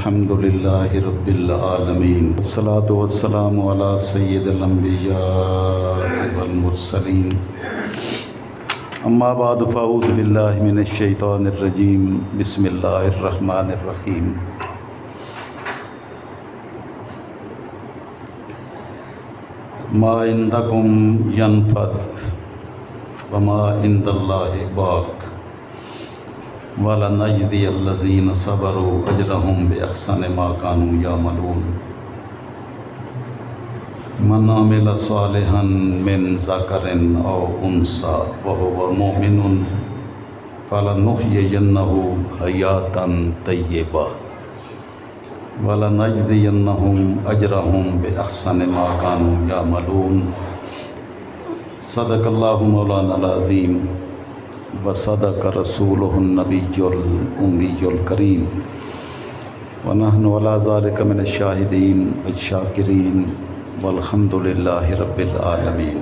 الحمد للہ رب العالمین والصلاة والسلام علی سید الانبیاء والمرسلین اما بعد فاعوذ باللہ من الشیطان الرجیم بسم اللہ الرحمن الرحیم ما عندکم ینفد وما عند اللہ باق وَلَنَجْزِيَ الَّذِينَ صَبَرُوا أَجْرَهُمْ بِأَحْسَنِ مَا كَانُوا يَعْمَلُونَ مَنْ عَمِلَ صَالِحًا مِّن ذَكَرٍ أَوْ أُنثَىٰ وَهُوَ مُؤْمِنٌ فَلَنُحْيِيَنَّهُ حَيَاةً طَيِّبَةً وَلَنَجْزِيَنَّهُمْ أَجْرَهُمْ بِأَحْسَنِ مَا كَانُوا يَعْمَلُونَ صدق اللہ مولانا العظیم وصدق رسولہ النبی الأمی الکریم ونحن علی ذلک من الشاہدین والشاکرین والحمد للہ رب العالمین۔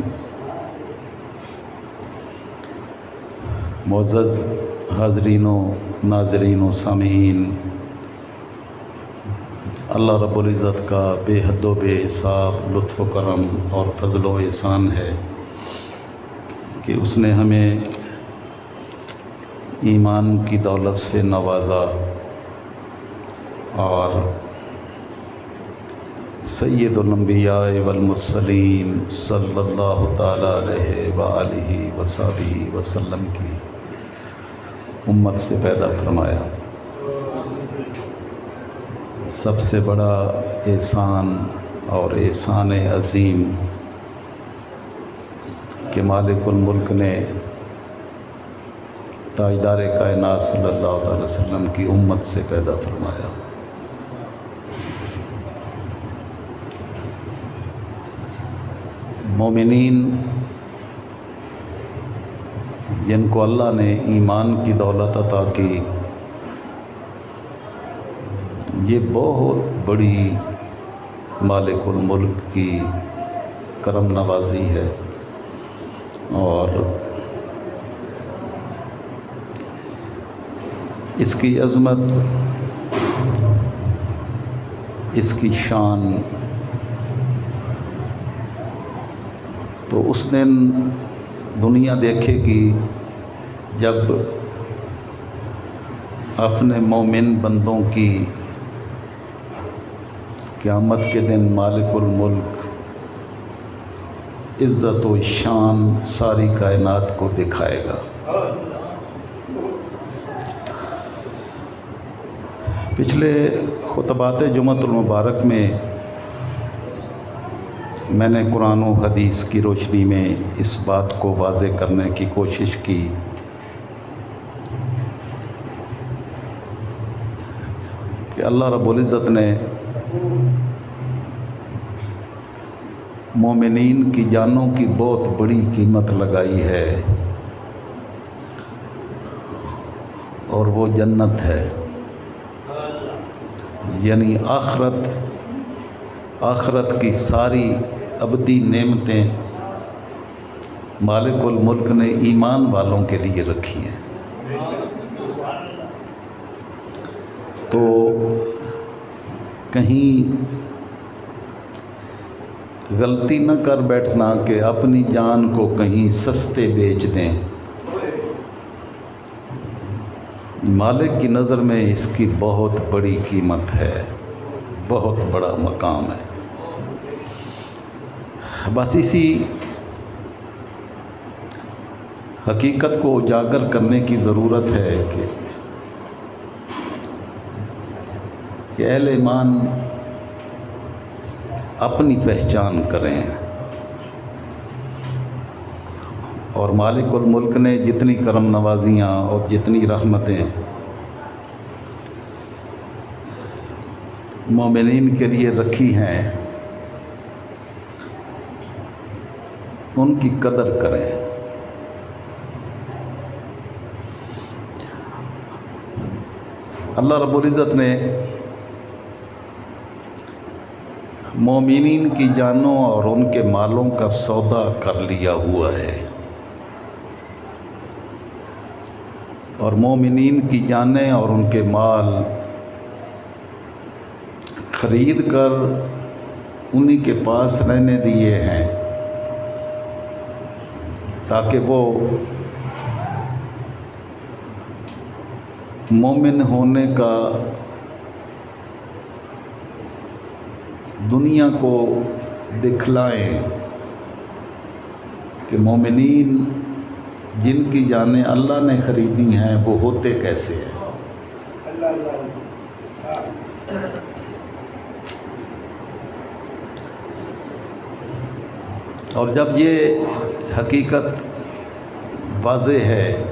معزز حاضرین و ناظرین و سامعین، اللہ رب العزت کا بے حد و بے حساب لطف و کرم اور فضل و احسان ہے کہ اس نے ہمیں ایمان کی دولت سے نوازا اور سید الانبیاء والمرسلین صلی اللہ تعالیٰ علیہ وآلہ وصحبہ وسلم کی امت سے پیدا فرمایا۔ سب سے بڑا احسان اور احسان عظیم کہ مالک الملک نے تاجدار کائنات صلی اللہ علیہ وسلم کی امت سے پیدا فرمایا۔ مومنین جن کو اللہ نے ایمان کی دولت عطا کی، یہ بہت بڑی مالک الملک کی کرم نوازی ہے، اور اس کی عظمت، اس کی شان تو اس دن دنیا دیکھے گی جب اپنے مومن بندوں کی قیامت کے دن مالک الملک عزت و شان ساری کائنات کو دکھائے گا۔ پچھلے خطبات جمعۃ المبارک میں نے قرآن و حدیث کی روشنی میں اس بات کو واضح کرنے کی کوشش کی کہ اللہ رب العزت نے مومنین کی جانوں کی بہت بڑی قیمت لگائی ہے، اور وہ جنت ہے، یعنی آخرت کی ساری ابدی نعمتیں مالک الملک نے ایمان والوں کے لیے رکھی ہیں۔ تو کہیں غلطی نہ کر بیٹھنا کہ اپنی جان کو کہیں سستے بیچ دیں۔ مالک کی نظر میں اس کی بہت بڑی قیمت ہے، بہت بڑا مقام ہے۔ بس اسی حقیقت کو اجاگر کرنے کی ضرورت ہے کہ اہل ایمان اپنی پہچان کریں، اور مالک الملک نے جتنی کرم نوازیاں اور جتنی رحمتیں مومنین کے لیے رکھی ہیں، ان کی قدر کریں۔ اللہ رب العزت نے مومنین کی جانوں اور ان کے مالوں کا سودا کر لیا ہوا ہے، اور مومنین کی جانیں اور ان کے مال خرید کر انہی کے پاس رہنے دیے ہیں تاکہ وہ مومن ہونے کا دنیا کو دکھلائیں کہ مومنین جن کی جانیں اللہ نے خریدی ہیں وہ ہوتے کیسے ہیں۔ اور جب یہ حقیقت واضح ہے،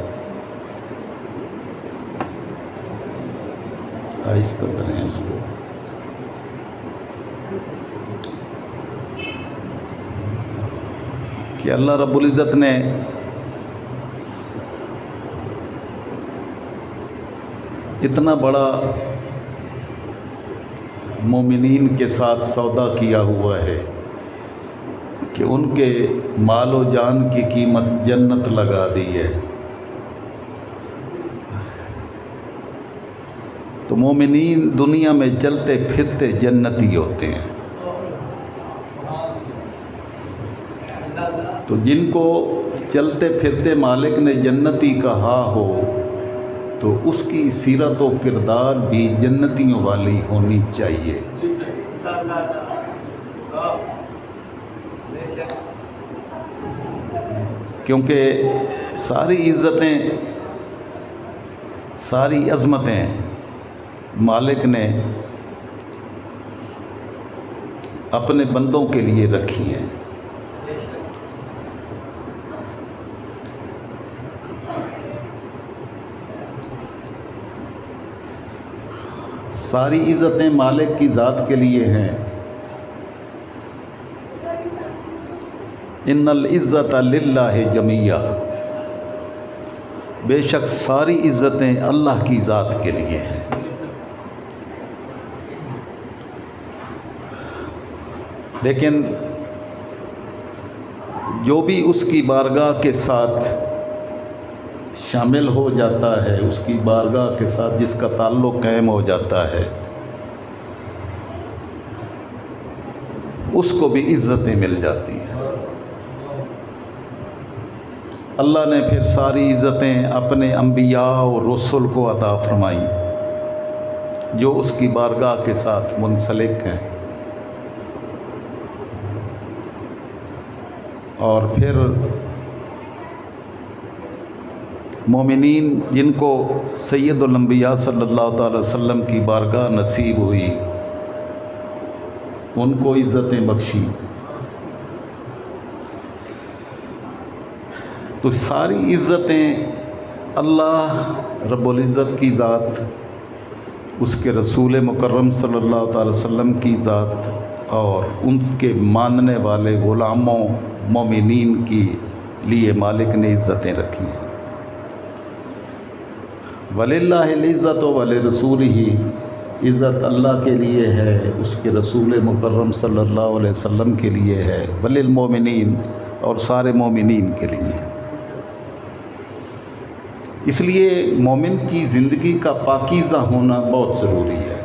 آہستہ کریں اس کو، کہ اللہ رب العزت نے اتنا بڑا مومنین کے ساتھ سودا کیا ہوا ہے کہ ان کے مال و جان کی قیمت جنت لگا دی ہے، تو مومنین دنیا میں چلتے پھرتے جنتی ہوتے ہیں۔ تو جن کو چلتے پھرتے مالک نے جنتی کہا ہو تو اس کی سیرت و کردار بھی جنتیوں والی ہونی چاہیے۔ کیونکہ ساری عزتیں، ساری عظمتیں مالک نے اپنے بندوں کے لیے رکھی ہیں۔ ساری عزتیں مالک کی ذات کے لیے ہیں۔ ان العزت للہ جمیعا، بے شک ساری عزتیں اللہ کی ذات کے لیے ہیں۔ لیکن جو بھی اس کی بارگاہ کے ساتھ شامل ہو جاتا ہے، اس کی بارگاہ کے ساتھ جس کا تعلق قائم ہو جاتا ہے، اس کو بھی عزتیں مل جاتی ہیں۔ اللہ نے پھر ساری عزتیں اپنے انبیاء اور رسول کو عطا فرمائیں جو اس کی بارگاہ کے ساتھ منسلک ہیں، اور پھر مومنین جن کو سید الانبیاء صلی اللہ تعالی وسلم کی بارگاہ نصیب ہوئی، ان کو عزتیں بخشی۔ تو ساری عزتیں اللہ رب العزت کی ذات، اس کے رسول مکرم صلی اللہ تعالی وسلم کی ذات اور ان کے ماننے والے غلاموں مومنین کی لیے مالک نے عزتیں رکھی ہیں۔ وَلِلَّهِ الْعِزَّةُ وَلِرَسُولِهِ، عزت اللہ کے لیے ہے، اس کے رسول مکرم صلی اللہ علیہ وسلم کے لیے ہے، وَلِلْمُؤْمِنِينَ، اور سارے مومنین کے لیے۔ اس لیے مومن کی زندگی کا پاکیزہ ہونا بہت ضروری ہے۔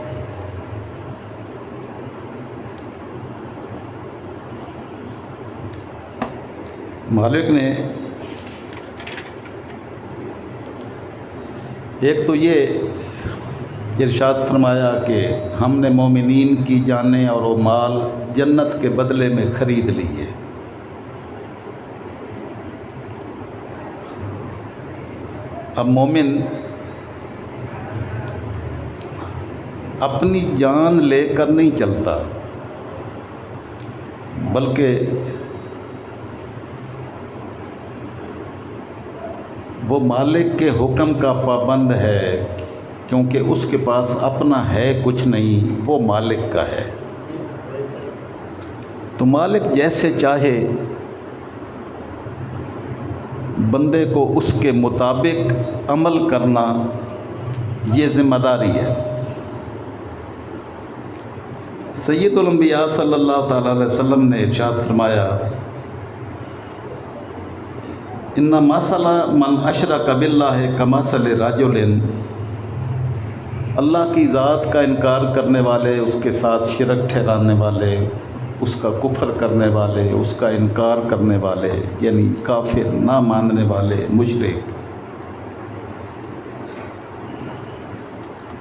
مالک نے ایک تو یہ ارشاد فرمایا کہ ہم نے مومنین کی جانیں اور وہ مال جنت کے بدلے میں خرید لیے۔ اب مومن اپنی جان لے کر نہیں چلتا، بلکہ وہ مالک کے حکم کا پابند ہے، کیونکہ اس کے پاس اپنا ہے کچھ نہیں، وہ مالک کا ہے۔ تو مالک جیسے چاہے بندے کو اس کے مطابق عمل کرنا، یہ ذمہ داری ہے۔ سید الانبیاء صلی اللہ تعالی علیہ وسلم نے ارشاد فرمایا، ان مثل من اشرک باللہ کمثل رجل اللہ کی ذات کا انکار کرنے والے، اس کے ساتھ شرک ٹھہرانے والے، اس کا کفر کرنے والے، اس کا انکار کرنے والے، یعنی کافر، نہ ماننے والے، مشرک،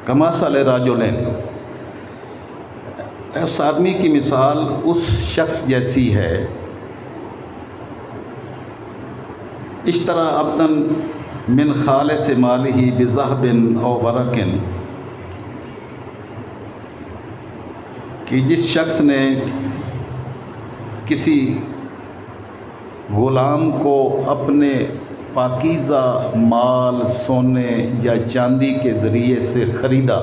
کمثل رجل، اس آدمی کی مثال اس شخص جیسی ہے، اشترى عبدا من خالص مالہ بذہب او ورق، کہ جس شخص نے کسی غلام کو اپنے پاکیزہ مال، سونے یا چاندی کے ذریعے سے خریدا،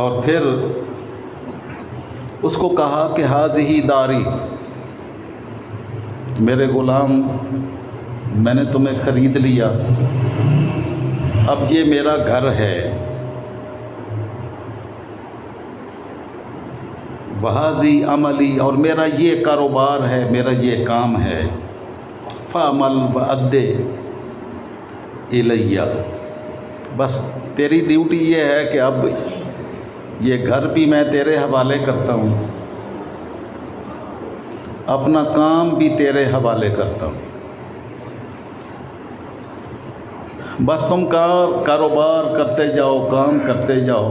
اور پھر اس کو کہا کہ ھذہ داری، میرے غلام میں نے تمہیں خرید لیا، اب یہ میرا گھر ہے، وَھَذِی عملی، اور میرا یہ کاروبار ہے، میرا یہ کام ہے، فَعْمَلْ وَأَدِّ إِلَیَّ، بس تیری ڈیوٹی یہ ہے کہ اب یہ گھر بھی میں تیرے حوالے کرتا ہوں، اپنا کام بھی تیرے حوالے کرتا ہوں، بس تم کاروبار کرتے جاؤ، کام کرتے جاؤ،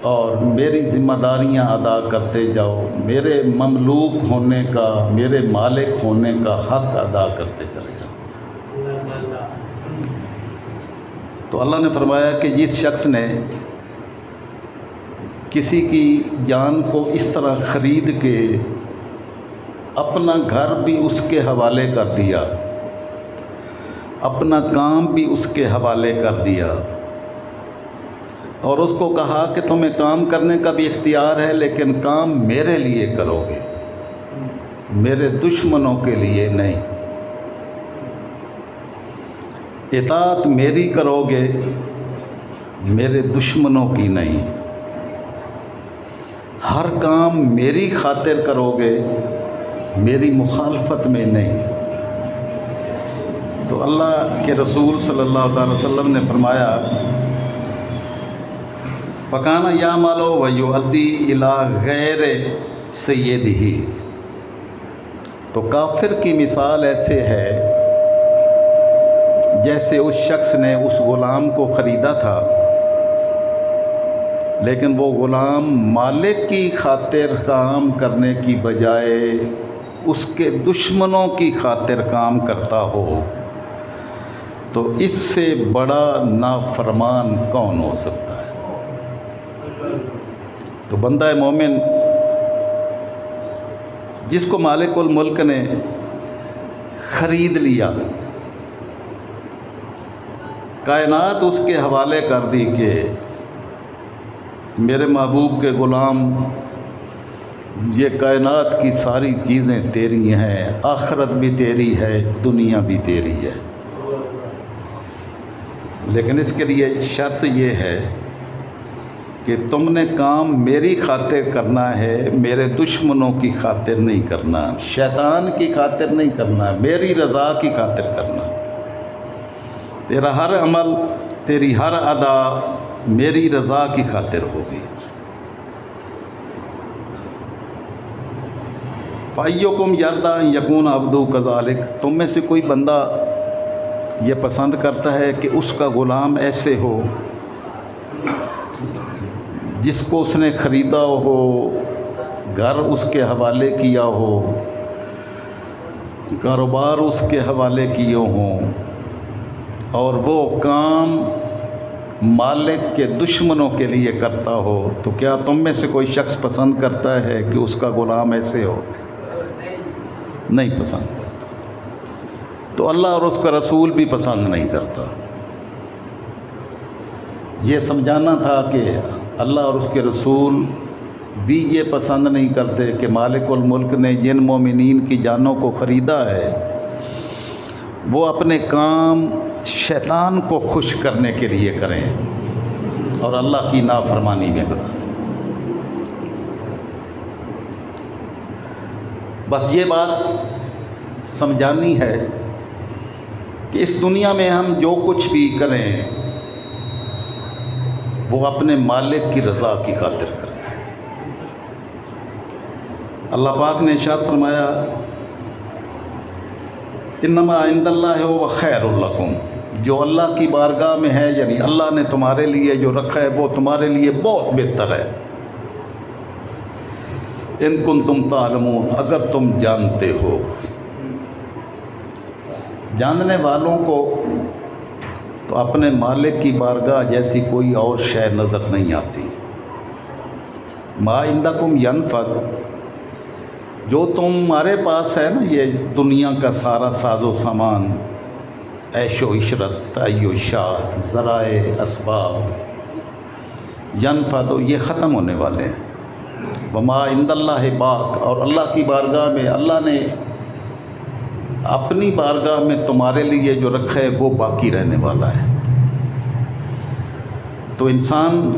اور میری ذمہ داریاں ادا کرتے جاؤ، میرے مملوک ہونے کا، میرے مالک ہونے کا حق ادا کرتے چلے جاؤ۔ تو اللہ نے فرمایا کہ جس شخص نے کسی کی جان کو اس طرح خرید کے اپنا گھر بھی اس کے حوالے کر دیا، اپنا کام بھی اس کے حوالے کر دیا، اور اس کو کہا کہ تمہیں کام کرنے کا بھی اختیار ہے، لیکن کام میرے لیے کرو گے، میرے دشمنوں کے لیے نہیں، اطاعت میری کرو گے، میرے دشمنوں کی نہیں، ہر کام میری خاطر کرو گے، میری مخالفت میں نہیں۔ تو اللہ کے رسول صلی اللہ تعالی وسلم نے فرمایا فَكَانَ يَعْمَلُ وَيُؤَدِّي إِلَىٰ غَيْرِ سَيِّدِهِ، تو کافر کی مثال ایسے ہے جیسے اس شخص نے اس غلام کو خریدا تھا، لیکن وہ غلام مالک کی خاطر کام کرنے کی بجائے اس کے دشمنوں کی خاطر کام کرتا ہو، تو اس سے بڑا نافرمان کون ہو سکتا ہے؟ تو بندہ مومن جس کو مالک الملک نے خرید لیا، کائنات اس کے حوالے کر دی کہ میرے محبوب کے غلام، یہ کائنات کی ساری چیزیں تیری ہیں، آخرت بھی تیری ہے، دنیا بھی تیری ہے، لیکن اس کے لیے شرط یہ ہے کہ تم نے کام میری خاطر کرنا ہے، میرے دشمنوں کی خاطر نہیں کرنا، شیطان کی خاطر نہیں کرنا، میری رضا کی خاطر کرنا، تیرا ہر عمل، تیری ہر ادا میری رضا کی خاطر ہوگی۔ فَأَيُّكُمْ يَرْضَىٰ أَن يَكُونَ عَبْدُهُ كَذَٰلِكَ، تم میں سے کوئی بندہ یہ پسند کرتا ہے کہ اس کا غلام ایسے ہو، جس کو اس نے خریدا ہو، گھر اس کے حوالے کیا ہو، کاروبار اس کے حوالے کیے ہوں، اور وہ کام مالک کے دشمنوں کے لیے کرتا ہو، تو کیا تم میں سے کوئی شخص پسند کرتا ہے کہ اس کا غلام ایسے ہو؟ نہیں پسند کرتا۔ تو اللہ اور اس کا رسول بھی پسند نہیں کرتا۔ یہ سمجھانا تھا کہ اللہ اور اس کے رسول بھی یہ پسند نہیں کرتے کہ مالک الملک نے جن مومنین کی جانوں کو خریدا ہے، وہ اپنے کام شیطان کو خوش کرنے کے لیے کریں اور اللہ کی نافرمانی میں گزاریں۔ بس یہ بات سمجھانی ہے کہ اس دنیا میں ہم جو کچھ بھی کریں وہ اپنے مالک کی رضا کی خاطر کریں۔ اللہ پاک نے ارشاد فرمایا انما عند اللہ هو خیر لکم، جو اللہ کی بارگاہ میں ہے، یعنی اللہ نے تمہارے لیے جو رکھا ہے وہ تمہارے لیے بہت بہتر ہے۔ ان کنتم تعلمون، اگر تم جانتے ہو۔ جاننے والوں کو تو اپنے مالک کی بارگاہ جیسی کوئی اور شے نظر نہیں آتی۔ ما عندکم ینفد، جو تمہارے پاس ہے نا یہ دنیا کا سارا ساز و سامان، عیش و عشرت، تعیشات، ذرائع، اسباب، ینفد، یہ ختم ہونے والے ہیں۔ وما عند اللہ باق، اور اللہ کی بارگاہ میں اللہ نے اپنی بارگاہ میں تمہارے لیے جو رکھا ہے وہ باقی رہنے والا ہے۔ تو انسان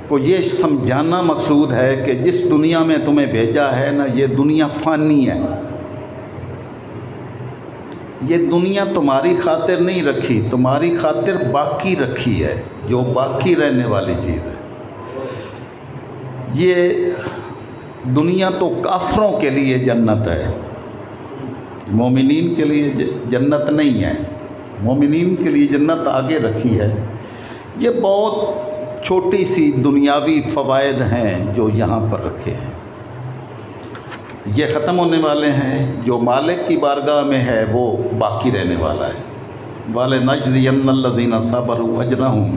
کو یہ سمجھانا مقصود ہے کہ جس دنیا میں تمہیں بھیجا ہے نا، یہ دنیا فانی ہے، یہ دنیا تمہاری خاطر نہیں رکھی، تمہاری خاطر باقی رکھی ہے، جو باقی رہنے والی چیز ہے۔ یہ دنیا تو کافروں کے لیے جنت ہے، مومنین کے لیے جنت نہیں ہے۔ مومنین کے لیے جنت آگے رکھی ہے۔ یہ بہت چھوٹی سی دنیاوی فوائد ہیں جو یہاں پر رکھے ہیں، یہ ختم ہونے والے ہیں۔ جو مالک کی بارگاہ میں ہے وہ باقی رہنے والا ہے۔ وَلَنَجْزِيَنَّ الَّذِينَ صَبَرُوا أَجْرَهُمْ،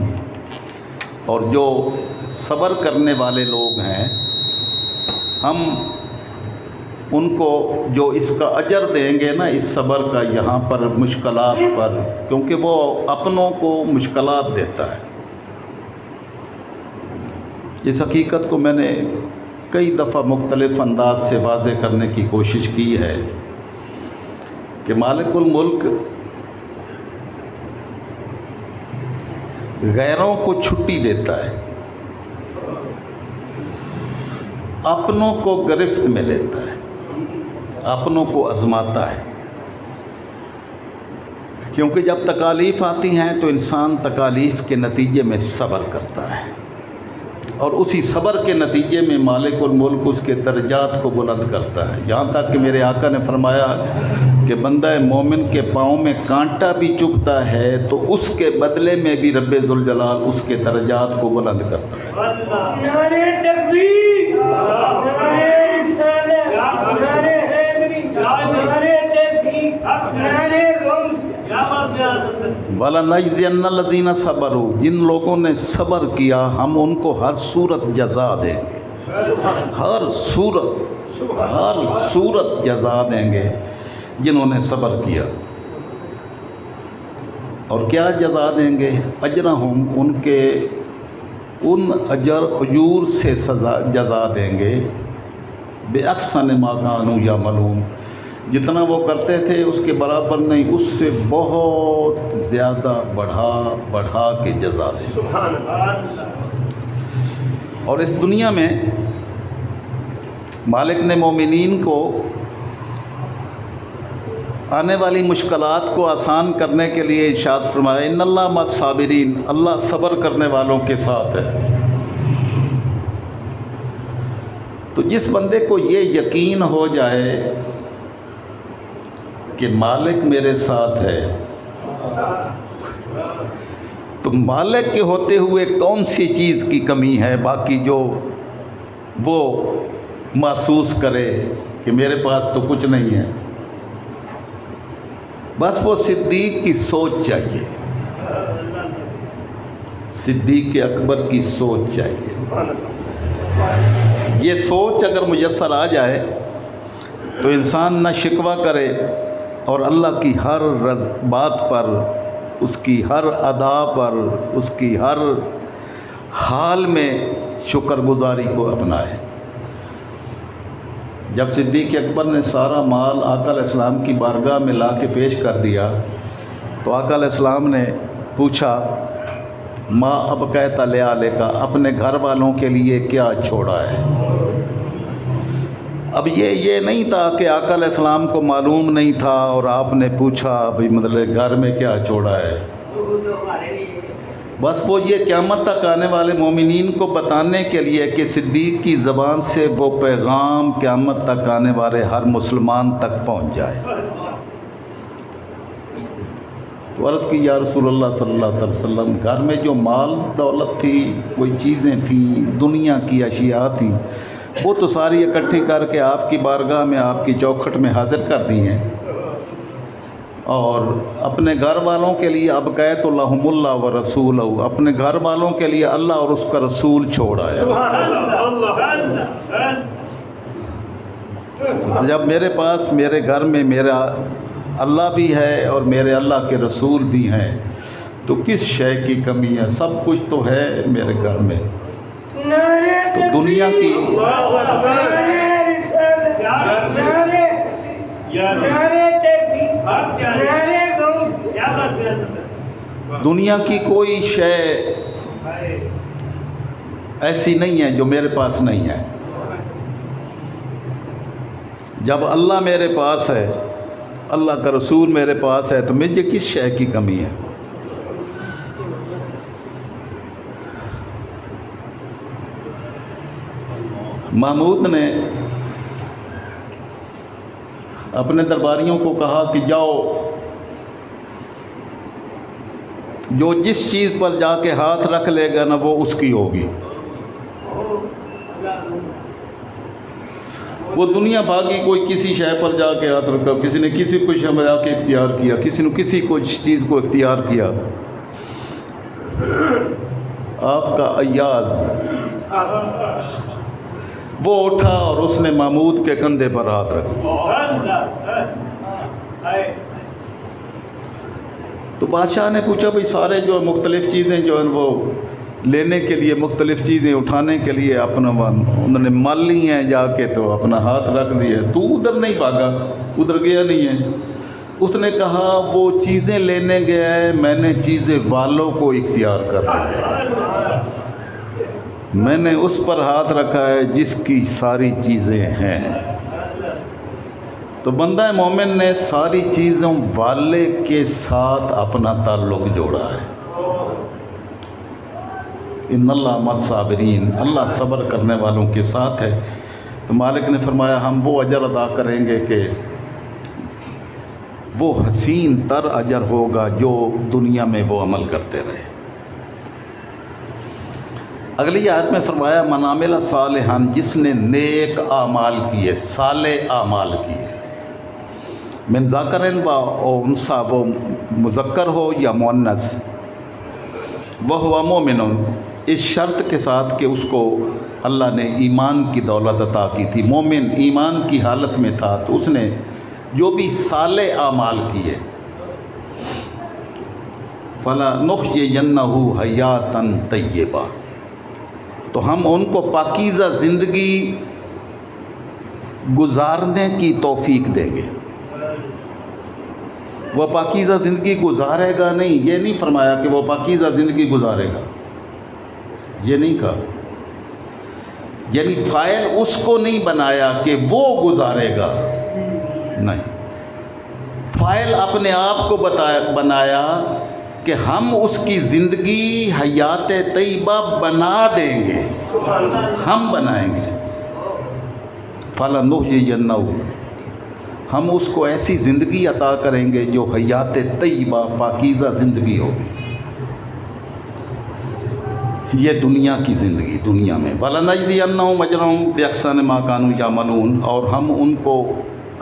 اور جو صبر کرنے والے لوگ ہیں ہم ان کو جو اس کا اجر دیں گے نا، اس صبر کا، یہاں پر مشکلات پر، کیونکہ وہ اپنوں کو مشکلات دیتا ہے۔ اس حقیقت کو میں نے کئی دفعہ مختلف انداز سے واضح کرنے کی کوشش کی ہے کہ مالک الملک غیروں کو چھٹی دیتا ہے، اپنوں کو گرفت میں لیتا ہے، اپنوں کو آزماتا ہے۔ کیونکہ جب تکالیف آتی ہیں تو انسان تکالیف کے نتیجے میں صبر کرتا ہے، اور اسی صبر کے نتیجے میں مالک الملک اس کے درجات کو بلند کرتا ہے، یہاں تک کہ میرے آقا نے فرمایا کہ بندہ مومن کے پاؤں میں کانٹا بھی چبھتا ہے تو اس کے بدلے میں بھی رب ذوالجلال اس کے درجات کو بلند کرتا ہے۔ نعرہ تکبیر، نعرہ رسالت، نعرہ حیدری، نعرہ تحقیق، نعرہ غوث۔ وَلَنَجْزِيَنَّ الَّذِينَ صَبَرُوا، جن لوگوں نے صبر کیا ہم ان کو ہر صورت جزا دیں گے، ہر صورت جزا دیں گے جنہوں نے صبر کیا۔ اور کیا جزا دیں گے؟ اجرہم، ان کے ان اجور سے جزا دیں گے، بِأَحْسَنِ مَا كَانُوا يَعْمَلُونَ، جتنا وہ کرتے تھے اس کے برابر نہیں، اس سے بہت زیادہ بڑھا کے جزا دیں گے۔ اور اس دنیا میں مالک نے مومنین کو آنے والی مشکلات کو آسان کرنے کے لیے ارشاد فرمایا ان اللہ مع الصابرین، اللہ صبر کرنے والوں کے ساتھ ہے۔ تو جس بندے کو یہ یقین ہو جائے کہ مالک میرے ساتھ ہے، تو مالک کے ہوتے ہوئے کون سی چیز کی کمی ہے باقی جو وہ محسوس کرے کہ میرے پاس تو کچھ نہیں ہے؟ بس وہ صدیق کی سوچ چاہیے، صدیق اکبر کی سوچ چاہیے۔ یہ سوچ اگر میسر آ جائے تو انسان نہ شکوہ کرے، اور اللہ کی ہر بات پر، اس کی ہر ادا پر، اس کی ہر حال میں شکر گزاری کو اپنائے۔ جب صدیق اکبر نے سارا مال آقا علیہ السلام کی بارگاہ میں لا کے پیش کر دیا تو آقا علیہ السلام نے پوچھا ما ابقیت لآلک، اپنے گھر والوں کے لیے کیا چھوڑا ہے؟ اب یہ نہیں تھا کہ آقا علیہ السلام کو معلوم نہیں تھا اور آپ نے پوچھا بھئی مطلب گھر میں کیا چھوڑا ہے. بس وہ یہ قیامت تک آنے والے مومنین کو بتانے کے لیے کہ صدیق کی زبان سے وہ پیغام قیامت تک آنے والے ہر مسلمان تک پہنچ جائے. تو عرض کی یا رسول اللہ صلی اللہ علیہ وسلم گھر میں جو مال دولت تھی، کوئی چیزیں تھیں، دنیا کی اشیاء تھیں، وہ تو ساری اکٹھی کر کے آپ کی بارگاہ میں آپ کی چوکھٹ میں حاضر کر دی ہیں، اور اپنے گھر والوں کے لیے اب قیت اللہم اللہ و رسول، اپنے گھر والوں کے لیے اللہ اور اس کا رسول چھوڑ آیا. جب میرے پاس میرے گھر میں میرا اللہ بھی ہے اور میرے اللہ کے رسول بھی ہیں تو کس شے کی کمی ہے؟ سب کچھ تو ہے میرے گھر میں. تو دنیا کی دنیا کی کوئی شے ایسی نہیں ہے جو میرے پاس نہیں ہے. جب اللہ میرے پاس ہے، اللہ کا رسول میرے پاس ہے، تو مجھے کس شے کی کمی ہے؟ محمود نے اپنے درباریوں کو کہا کہ جاؤ، جو جس چیز پر جا کے ہاتھ رکھ لے گا نا وہ اس کی ہوگی. وہ دنیا بھاگی، کوئی کسی شے پر جا کے ہاتھ رکھا، کسی نے کسی کو شے جا کے اختیار کیا، کسی نے کسی کو چیز کو اختیار کیا. آپ کا ایاز وہ اٹھا اور اس نے محمود کے کندھے پر ہاتھ رکھا. تو بادشاہ نے پوچھا بھئی سارے جو مختلف چیزیں جو ہیں وہ لینے کے لیے، مختلف چیزیں اٹھانے کے لیے اپنا انہوں نے مال لی ہیں جا کے، تو اپنا ہاتھ رکھ دیے، تو ادھر نہیں بھاگا، ادھر گیا نہیں ہے. اس نے کہا وہ چیزیں لینے گیا ہے، میں نے چیزیں والوں کو اختیار کر دیا، میں نے اس پر ہاتھ رکھا ہے جس کی ساری چیزیں ہیں. تو بندہ مومن نے ساری چیزوں والے کے ساتھ اپنا تعلق جوڑا ہے. ان اللہ مع الصابرین، اللہ صبر کرنے والوں کے ساتھ ہے. تو مالک نے فرمایا ہم وہ اجر ادا کریں گے کہ وہ حسین تر اجر ہوگا جو دنیا میں وہ عمل کرتے رہے. اگلی آیت میں فرمایا من عمل صالحا، جس نے نیک اعمال کیے، صالح اعمال کیے، من ذکر و انثی، وہ مذکر ہو یا مؤنث، وہو مومن، اس شرط کے ساتھ کہ اس کو اللہ نے ایمان کی دولت عطا کی تھی، مومن ایمان کی حالت میں تھا، تو اس نے جو بھی صالح اعمال کیے، فَلَنُحْيِيَنَّهُ حَيَاةً طَيِّبَةً، تو ہم ان کو پاکیزہ زندگی گزارنے کی توفیق دیں گے. وہ پاکیزہ زندگی گزارے گا نہیں، یہ نہیں فرمایا کہ وہ پاکیزہ زندگی گزارے گا، یہ نہیں کہا. یعنی فاعل اس کو نہیں بنایا کہ وہ گزارے گا، نہیں، فاعل اپنے آپ کو بنایا کہ ہم اس کی زندگی حیات طیبہ بنا دیں گے، ہم بنائیں گے. فَلَنُحْيِيَنَّهُ، ہم اس کو ایسی زندگی عطا کریں گے جو حیات طیبہ پاکیزہ زندگی ہوگی. یہ دنیا کی زندگی، دنیا میں. وَلَنَجْزِيَنَّهُمْ أَجْرَهُمْ بِأَحْسَنِ مَا كَانُوا يَعْمَلُونَ، اور ہم ان کو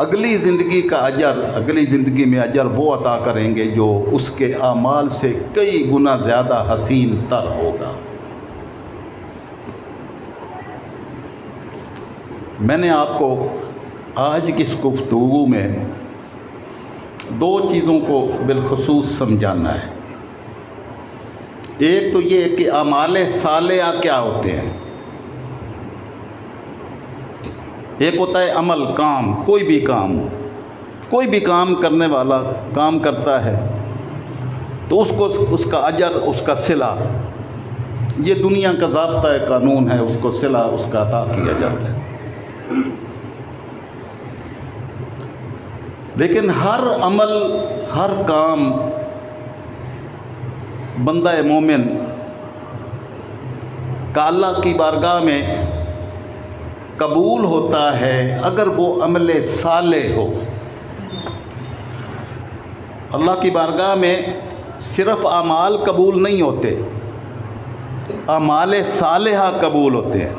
اگلی زندگی کا اجر، اگلی زندگی میں اجر وہ عطا کریں گے جو اس کے اعمال سے کئی گنا زیادہ حسین تر ہوگا. میں نے آپ کو آج کی اس گفتگو میں دو چیزوں کو بالخصوص سمجھانا ہے. ایک تو یہ کہ اعمال صالحہ کیا ہوتے ہیں. ایک ہوتا ہے عمل، کام، کوئی بھی کام ہو، کوئی بھی کام کرنے والا کام کرتا ہے تو اس کو اس کا اجر، اس کا صلہ، یہ دنیا کا ضابطہ قانون ہے، اس کو صلہ اس کا عطا کیا جاتا ہے. لیکن ہر عمل، ہر کام بندہ مومن کا اللہ کی بارگاہ میں قبول ہوتا ہے اگر وہ عمل صالح ہو۔ اللہ کی بارگاہ میں صرف اعمال قبول نہیں ہوتے، اعمال صالحہ قبول ہوتے ہیں۔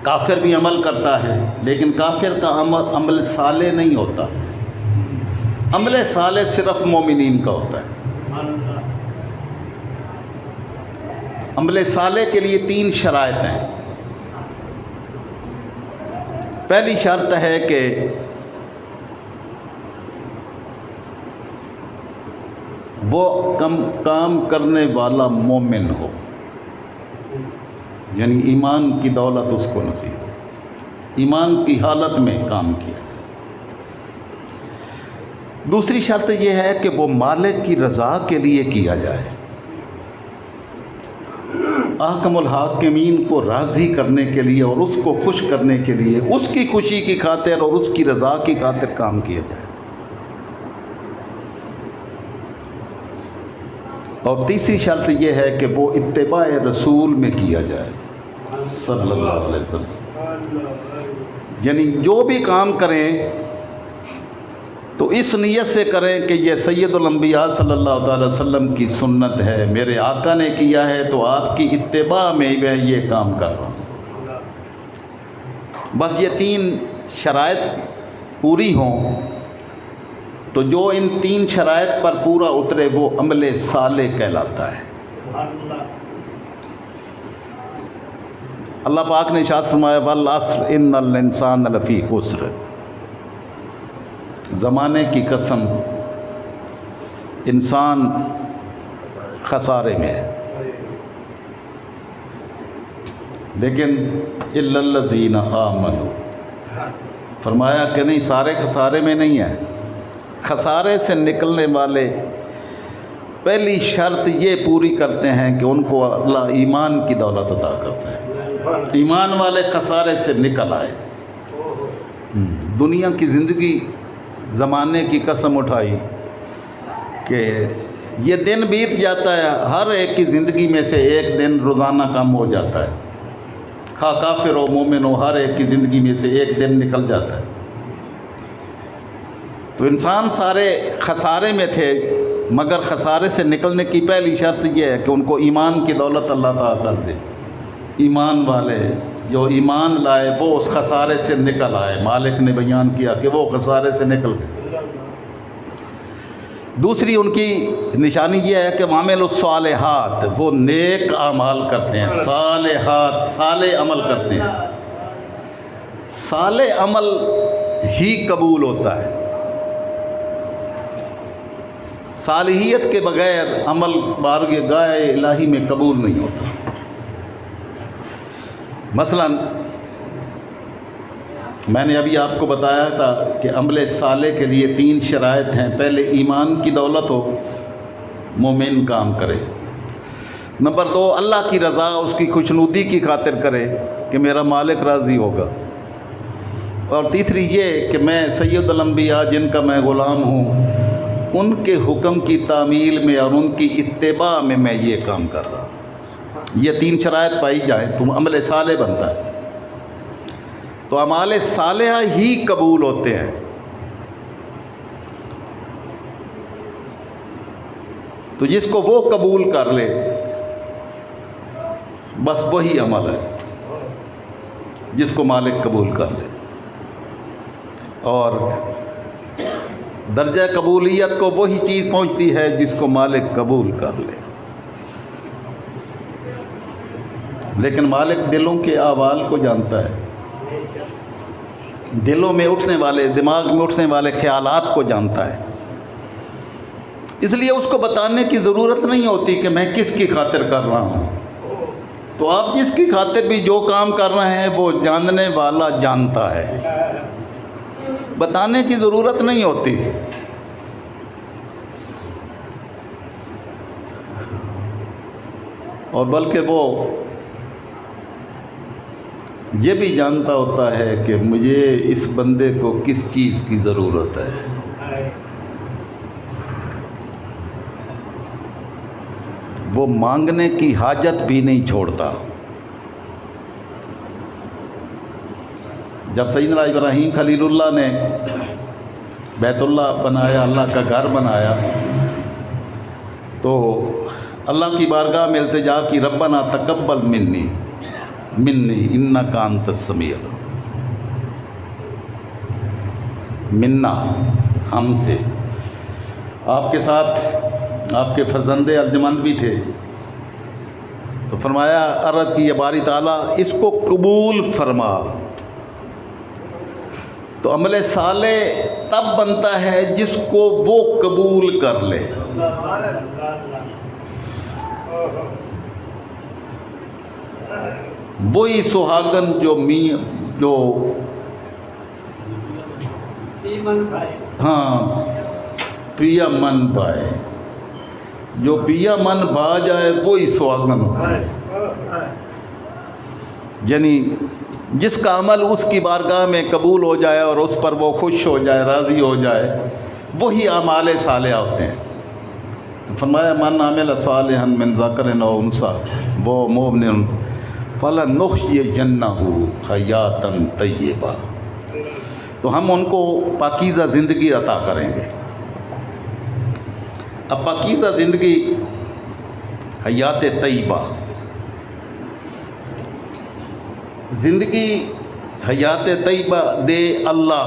کافر بھی عمل کرتا ہے لیکن کافر کا عمل صالح نہیں ہوتا، عمل صالح صرف مومنین کا ہوتا ہے۔ عمل صالح کے لیے 3 شرائط ہیں۔ پہلی شرط ہے کہ وہ کام کرنے والا مومن ہو، یعنی ایمان کی دولت اس کو نصیب ہو، ایمان کی حالت میں کام کیا۔ دوسری شرط یہ ہے کہ وہ مالک کی رضا کے لیے کیا جائے، احکم الحاکمین کو راضی کرنے کے لیے اور اس کو خوش کرنے کے لیے، اس کی خوشی کی خاطر اور اس کی رضا کی خاطر کام کیا جائے۔ اور تیسری شرط یہ ہے کہ وہ اتباع رسول میں کیا جائے صلی اللہ علیہ وسلم، یعنی جو بھی کام کریں تو اس نیت سے کریں کہ یہ سید الانبیاء صلی اللہ تعالی وسلم کی سنت ہے، میرے آقا نے کیا ہے تو آپ کی اتباع میں میں یہ کام کر رہا ہوں۔ بس یہ 3 شرائط پوری ہوں تو جو ان 3 شرائط پر پورا اترے وہ عمل صالح کہلاتا ہے۔ اللہ پاک نے ارشاد فرمایا والعصر ان الانسان لفی خسر، زمانے کی قسم انسان خسارے میں ہے، لیکن الا الذین آمنوا، فرمایا کہ نہیں، سارے خسارے میں نہیں ہیں۔ خسارے سے نکلنے والے پہلی شرط یہ پوری کرتے ہیں کہ ان کو اللہ ایمان کی دولت عطا کرتا ہے، ایمان والے خسارے سے نکل آئے۔ دنیا کی زندگی زمانے کی قسم اٹھائی کہ یہ دن بیت جاتا ہے، ہر ایک کی زندگی میں سے ایک دن روزانہ کم ہو جاتا ہے، خواہ کافر ہو مومن ہو، ہر ایک کی زندگی میں سے ایک دن نکل جاتا ہے۔ تو انسان سارے خسارے میں تھے، مگر خسارے سے نکلنے کی پہلی شرط یہ ہے کہ ان کو ایمان کی دولت اللہ تعالیٰ کر دے۔ ایمان والے جو ایمان لائے وہ اس خسارے سے نکل آئے، مالک نے بیان کیا کہ وہ خسارے سے نکل گئے۔ دوسری ان کی نشانی یہ ہے کہ عامل الصالحات، وہ نیک اعمال کرتے ہیں، صالحات صالح عمل کرتے ہیں۔ صالح عمل ہی قبول ہوتا ہے، صالحیت کے بغیر عمل بارگاہ الہی میں قبول نہیں ہوتا۔ مثلا میں نے ابھی آپ کو بتایا تھا کہ عمل صالح کے لیے 3 شرائط ہیں۔ پہلے ایمان کی دولت ہو، مومن کام کرے۔ نمبر 2 اللہ کی رضا، اس کی خوشنودی کی خاطر کرے کہ میرا مالک راضی ہوگا۔ اور تیسری یہ کہ میں سید الانبیاء جن کا میں غلام ہوں، ان کے حکم کی تعمیل میں اور ان کی اتباع میں میں یہ کام کر رہا ہوں۔ یہ 3 شرائط پائی جائیں تو عمل صالح بنتا ہے۔ تو اعمال صالحہ ہی قبول ہوتے ہیں۔ تو جس کو وہ قبول کر لے بس وہی عمل ہے جس کو مالک قبول کر لے، اور درجہ قبولیت کو وہی چیز پہنچتی ہے جس کو مالک قبول کر لے۔ لیکن مالک دلوں کے احوال کو جانتا ہے، دلوں میں اٹھنے والے، دماغ میں اٹھنے والے خیالات کو جانتا ہے، اس لیے اس کو بتانے کی ضرورت نہیں ہوتی کہ میں کس کی خاطر کر رہا ہوں۔ تو آپ جس کی خاطر بھی جو کام کر رہے ہیں وہ جاننے والا جانتا ہے، بتانے کی ضرورت نہیں ہوتی۔ اور بلکہ وہ یہ بھی جانتا ہوتا ہے کہ مجھے اس بندے کو کس چیز کی ضرورت ہے. وہ مانگنے کی حاجت بھی نہیں چھوڑتا. جب سیدنا ابراہیم خلیل اللہ نے بیت اللہ بنایا، اللہ کا گھر بنایا، تو اللہ کی بارگاہ میں التجا کی، ربنا تقبل منی انک انت السمیع. منا ہم سے، آپ کے ساتھ آپ کے فرزند ارجمند بھی تھے، تو فرمایا، عرض کی، باری تعالیٰ اس کو قبول فرما. تو عمل صالح تب بنتا ہے جس کو وہ قبول کر لے. وہی سہاگن جو پیا من پائے، جو پیا من بھا جائے وہی سہاگن پائے. یعنی جس کا عمل اس کی بارگاہ میں قبول ہو جائے اور اس پر وہ خوش ہو جائے، راضی ہو جائے، وہی اعمال صالحہ ہوتے ہیں. فرمایا، من عمل صالحا من ذکر او انثی وہو مؤمن فلنحیینہ حیاۃ طیبہ. تو ہم ان کو پاکیزہ زندگی عطا کریں گے. اب پاکیزہ زندگی، حیات طیبہ، زندگی حیات طیبہ دے اللہ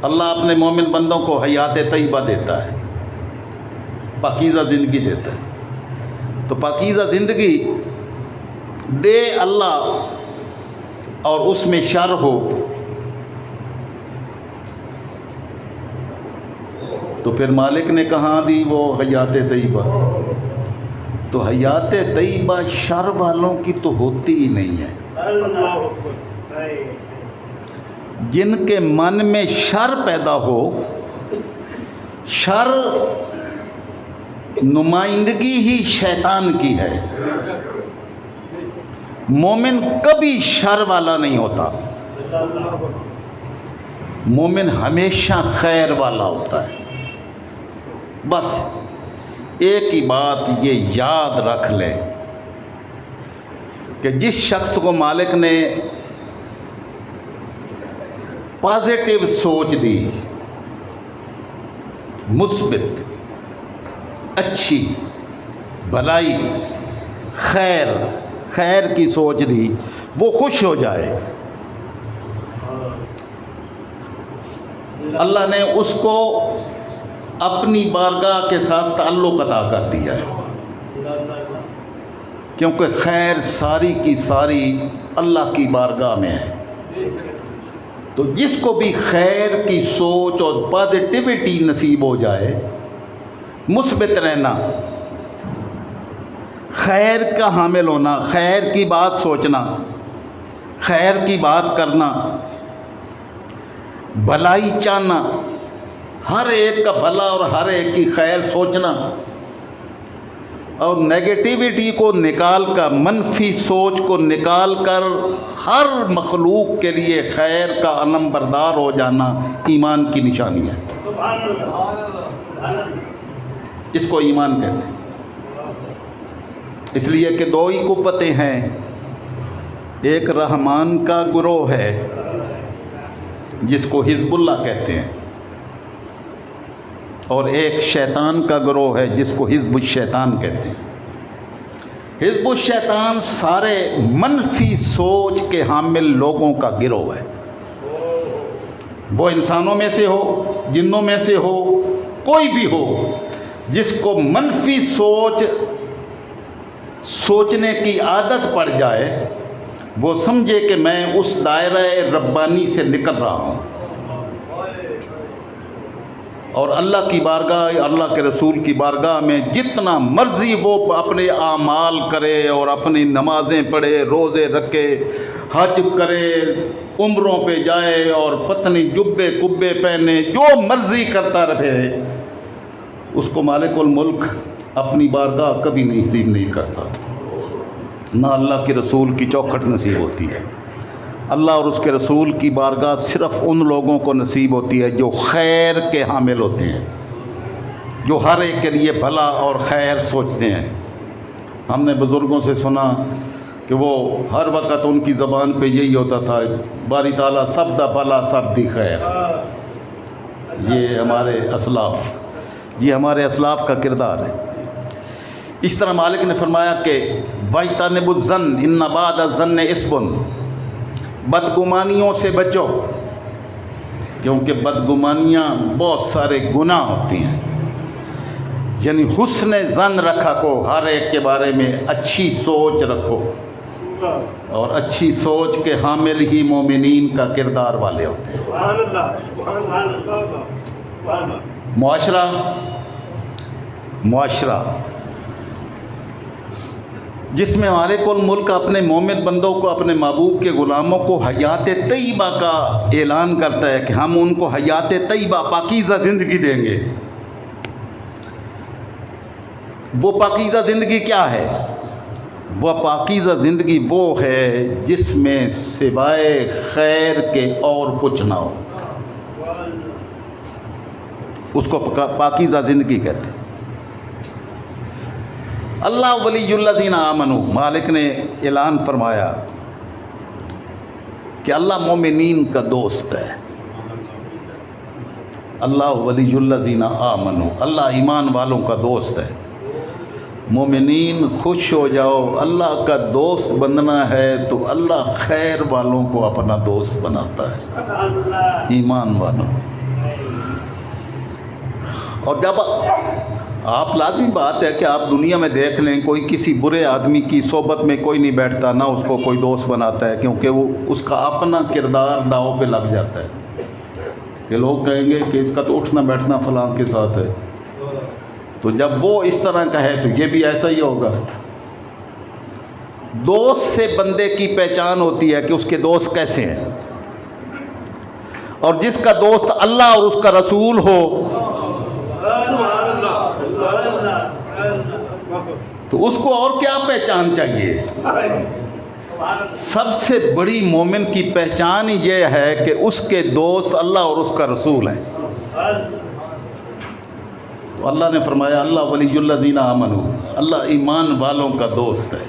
اپنے مومن بندوں کو حیات طیبہ دیتا ہے، پاکیزہ زندگی دیتا ہے. تو پاکیزہ زندگی دے اللہ اور اس میں شر ہو تو پھر مالک نے کہاں دی وہ حیات طیبہ؟ تو حیات طیبہ شر والوں کی تو ہوتی ہی نہیں ہے. جن کے من میں شر پیدا ہو، شر نمائندگی ہی شیطان کی ہے. مومن کبھی شر والا نہیں ہوتا، مومن ہمیشہ خیر والا ہوتا ہے. بس ایک ہی بات یہ یاد رکھ لیں کہ جس شخص کو مالک نے پازیٹیو سوچ دی، مثبت، اچھی، بھلائی، خیر کی سوچ دی، وہ خوش ہو جائے، اللہ نے اس کو اپنی بارگاہ کے ساتھ تعلق عطا کر دیا ہے. کیونکہ خیر ساری کی ساری اللہ کی بارگاہ میں ہے. تو جس کو بھی خیر کی سوچ اور پازیٹیوٹی نصیب ہو جائے، مثبت رہنا، خیر کا حامل ہونا، خیر کی بات سوچنا، خیر کی بات کرنا، بھلائی چاہنا، ہر ایک کا بھلا اور ہر ایک کی خیر سوچنا، اور نیگیٹیوٹی کو نکال کر، منفی سوچ کو نکال کر ہر مخلوق کے لیے خیر کا علم بردار ہو جانا ایمان کی نشانی ہے. اس کو ایمان کہتے ہیں. اس لیے کہ دو ہی قوتیں ہیں، ایک رحمان کا گروہ ہے جس کو حزب اللہ کہتے ہیں، اور ایک شیطان کا گروہ ہے جس کو حزب الشیطان کہتے ہیں. حزب الشیطان سارے منفی سوچ کے حامل لوگوں کا گروہ ہے. وہ انسانوں میں سے ہو، جنوں میں سے ہو، کوئی بھی ہو، جس کو منفی سوچنے کی عادت پڑ جائے، وہ سمجھے کہ میں اس دائرہ ربانی سے نکل رہا ہوں، اور اللہ کی بارگاہ، اللہ کے رسول کی بارگاہ میں جتنا مرضی وہ اپنے اعمال کرے اور اپنی نمازیں پڑھے، روزے رکھے، حج کرے، عمروں پہ جائے اور پتنی جبے کبے پہنے، جو مرضی کرتا رہے، اس کو مالک الملک اپنی بارگاہ کبھی نصیب نہیں کرتا. نہ اللہ کے رسول کی چوکھٹ نصیب ہوتی ہے۔ اللہ اور اس کے رسول کی بارگاہ صرف ان لوگوں کو نصیب ہوتی ہے جو خیر کے حامل ہوتے ہیں، جو ہر ایک کے لیے بھلا اور خیر سوچتے ہیں۔ ہم نے بزرگوں سے سنا کہ وہ ہر وقت ان کی زبان پہ یہی ہوتا تھا، باری تعالیٰ سب دا بھلا سب دی خیر۔ یہ ہمارے اسلاف کا کردار ہے۔ اس طرح مالک نے فرمایا کہ وَاجْتَنِبُوا الظَّنَّ إِنَّ بَعْدَ الظَّنِّ اِثْمٌ، بدگمانیوں سے بچو، کیونکہ بدگمانیاں بہت سارے گناہ ہوتی ہیں۔ یعنی حسن ظن رکھا کو، ہر ایک کے بارے میں اچھی سوچ رکھو، اور اچھی سوچ کے حامل ہی مومنین کا کردار والے ہوتے ہیں۔ سبحان اللہ، سبحان اللہ۔ معاشرہ جس میں مالک الملک اپنے مومن بندوں کو، اپنے محبوب کے غلاموں کو حیات طیبہ کا اعلان کرتا ہے کہ ہم ان کو حیات طیبہ، پاکیزہ زندگی دیں گے۔ وہ پاکیزہ زندگی کیا ہے؟ وہ پاکیزہ زندگی وہ ہے جس میں سوائے خیر کے اور کچھ نہ ہو، اس کو پاکیزہ زندگی کہتے ہیں۔ اللہ ولی الذین آمنوا، مالک نے اعلان فرمایا کہ اللہ مومنین کا دوست ہے۔ اللہ ولی الذین آمنوا، اللہ ایمان والوں کا دوست ہے۔ مومنین خوش ہو جاؤ، اللہ کا دوست بننا ہے تو اللہ خیر والوں کو اپنا دوست بناتا ہے، ایمان والوں۔ اور جب آپ لازمی بات ہے کہ آپ دنیا میں دیکھ لیں، کوئی کسی برے آدمی کی صحبت میں کوئی نہیں بیٹھتا، نہ اس کو کوئی دوست بناتا ہے، کیونکہ وہ اس کا اپنا کردار داؤ پہ لگ جاتا ہے کہ لوگ کہیں گے کہ اس کا تو اٹھنا بیٹھنا فلاں کے ساتھ ہے، تو جب وہ اس طرح کا ہے تو یہ بھی ایسا ہی ہوگا۔ دوست سے بندے کی پہچان ہوتی ہے کہ اس کے دوست کیسے ہیں، اور جس کا دوست اللہ اور اس کا رسول ہو تو اس کو اور کیا پہچان چاہیے؟ سب سے بڑی مومن کی پہچان یہ ہے کہ اس کے دوست اللہ اور اس کا رسول ہیں۔ تو اللہ نے فرمایا اللہ ولی الذین آمنوا، اللہ ایمان والوں کا دوست ہے۔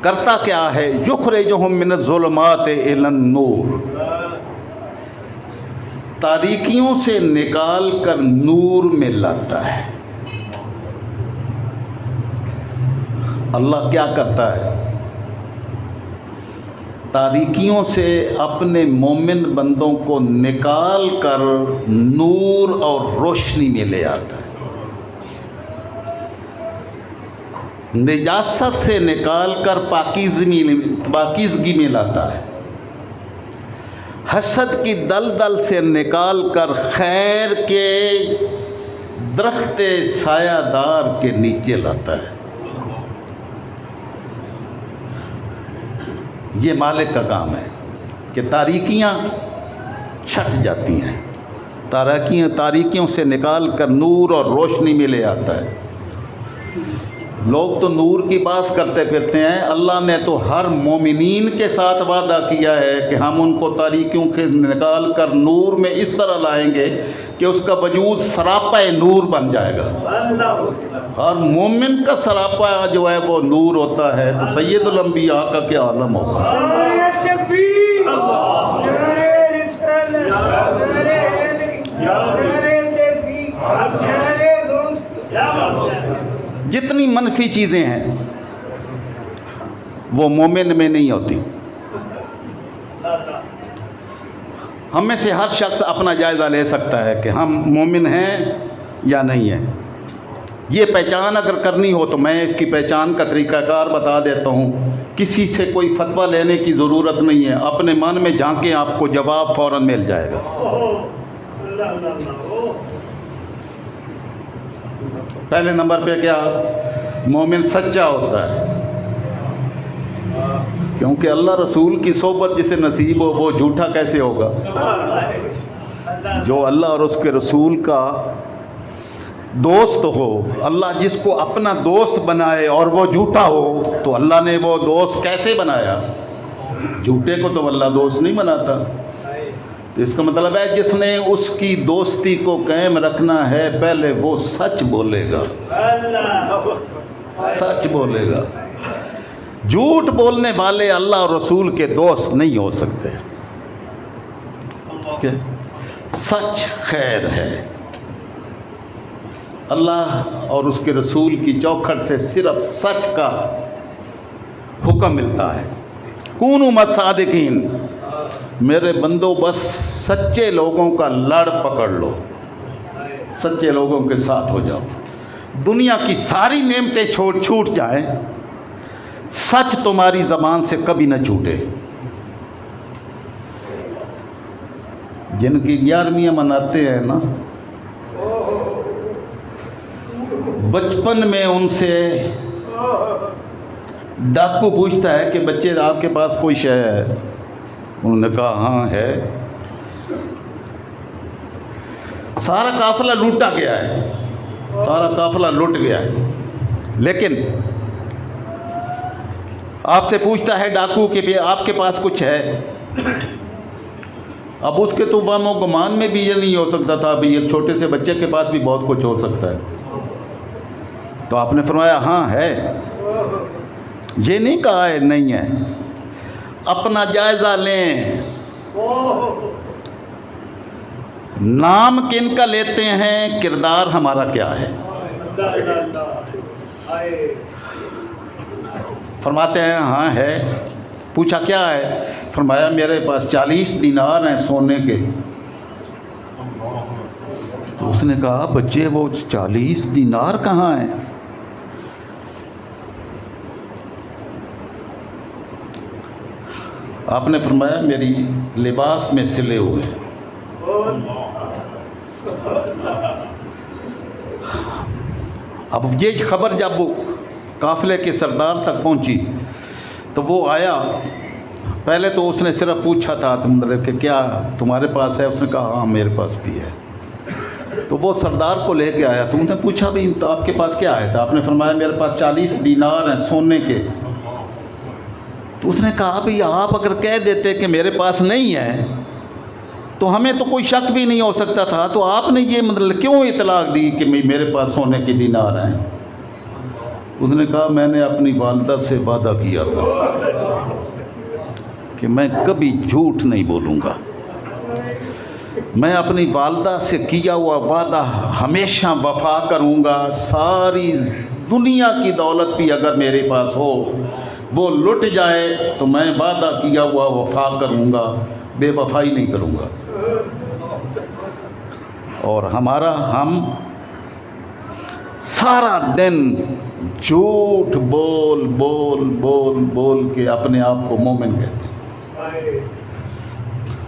کرتا کیا ہے؟ یخرجہم من الظلمات الی النور، تاریکیوں سے نکال کر نور میں لاتا ہے۔ اللہ کیا کرتا ہے؟ تاریکیوں سے اپنے مومن بندوں کو نکال کر نور اور روشنی میں لے آتا ہے، نجاست سے نکال کر پاکیزگی میں لاتا ہے، حسد کی دلدل سے نکال کر خیر کے درخت سایہ دار کے نیچے لاتا ہے۔ یہ مالک کا کام ہے کہ تاریکیاں چھٹ جاتی ہیں، تاریکیوں سے نکال کر نور اور روشنی میں لے آتا ہے۔ لوگ تو نور کی بات کرتے پھرتے ہیں، اللہ نے تو ہر مومنین کے ساتھ وعدہ کیا ہے کہ ہم ان کو تاریکیوں سے نکال کر نور میں اس طرح لائیں گے کہ اس کا وجود سراپا نور بن جائے گا۔ اور مومن کا سراپا جو ہے وہ نور ہوتا ہے، تو سید الانبیاء کا کیا عالم ہوگا۔ جتنی منفی چیزیں ہیں وہ مومن میں نہیں ہوتی۔ ہم میں سے ہر شخص اپنا جائزہ لے سکتا ہے کہ ہم مومن ہیں یا نہیں ہیں۔ یہ پہچان اگر کرنی ہو تو میں اس کی پہچان کا طریقہ کار بتا دیتا ہوں، کسی سے کوئی فتویٰ لینے کی ضرورت نہیں ہے، اپنے من میں جھانکیں، آپ کو جواب فوراً مل جائے گا۔ پہلے نمبر پہ کیا؟ مومن سچا ہوتا ہے، کیونکہ اللہ رسول کی صحبت جسے نصیب ہو وہ جھوٹا کیسے ہوگا؟ جو اللہ اور اس کے رسول کا دوست ہو، اللہ جس کو اپنا دوست بنائے اور وہ جھوٹا ہو تو اللہ نے وہ دوست کیسے بنایا؟ جھوٹے کو تو اللہ دوست نہیں بناتا۔ تو اس کا مطلب ہے جس نے اس کی دوستی کو قائم رکھنا ہے پہلے وہ سچ بولے گا، سچ بولے گا۔ جھوٹ بولنے والے اللہ اور رسول کے دوست نہیں ہو سکتے۔ سچ خیر ہے۔ اللہ اور اس کے رسول کی چوکھٹ سے صرف سچ کا حکم ملتا ہے۔ کونوا مصادقین، میرے بندو بس سچے لوگوں کا لڑ پکڑ لو، سچے لوگوں کے ساتھ ہو جاؤ۔ دنیا کی ساری نعمتیں چھوٹ جائیں، سچ تمہاری زبان سے کبھی نہ چھوٹے۔ جن کی 11ویں مناتے ہیں نا، بچپن میں ان سے ڈاکو پوچھتا ہے کہ بچے آپ کے پاس کوئی شے ہے؟ انہوں نے کہا ہاں ہے۔ سارا قافلہ لوٹا گیا ہے، سارا قافلہ لوٹ گیا ہے، لیکن آپ سے پوچھتا ہے ڈاکو کہ آپ کے پاس کچھ ہے؟ اب اس کے تو وہم و گمان میں بھی یہ نہیں ہو سکتا تھا، ابھی ایک چھوٹے سے بچے کے پاس بھی بہت کچھ ہو سکتا ہے۔ تو آپ نے فرمایا ہاں ہے، یہ نہیں کہا ہے نہیں ہے۔ اپنا جائزہ لیں، نام کن کا لیتے ہیں، کردار ہمارا کیا ہے؟ فرماتے ہیں ہاں ہے۔ پوچھا کیا ہے؟ فرمایا میرے پاس 40 دینار ہیں سونے کے۔ تو اس نے کہا بچے وہ 40 دینار کہاں ہیں؟ آپ نے فرمایا میری لباس میں سلے ہوئے۔ اب یہ خبر جب قافلے کے سردار تک پہنچی تو وہ آیا، پہلے تو اس نے صرف پوچھا تھا کہ کیا تمہارے پاس ہے؟ اس نے کہا ہاں میرے پاس بھی ہے۔ تو وہ سردار کو لے کے آیا، تو انہوں نے پوچھا بھی تو آپ کے پاس کیا ہے؟ تو آپ نے فرمایا میرے پاس 40 دینار ہیں سونے کے۔ تو اس نے کہا بھئی آپ اگر کہہ دیتے کہ میرے پاس نہیں ہے تو ہمیں تو کوئی شک بھی نہیں ہو سکتا تھا، تو آپ نے یہ مطلب کیوں اطلاق دی کہ میرے پاس سونے کے دینار ہیں؟ اس نے کہا میں نے اپنی والدہ سے وعدہ کیا تھا کہ میں کبھی جھوٹ نہیں بولوں گا، میں اپنی والدہ سے کیا ہوا وعدہ ہمیشہ وفا کروں گا، ساری دنیا کی دولت بھی اگر میرے پاس ہو وہ لٹ جائے تو میں وعدہ کیا ہوا وفا کروں گا، بے وفائی نہیں کروں گا۔ اور ہم سارا دن جھوٹ بول بول بول بول کے اپنے آپ کو مومن کہتے ہیں۔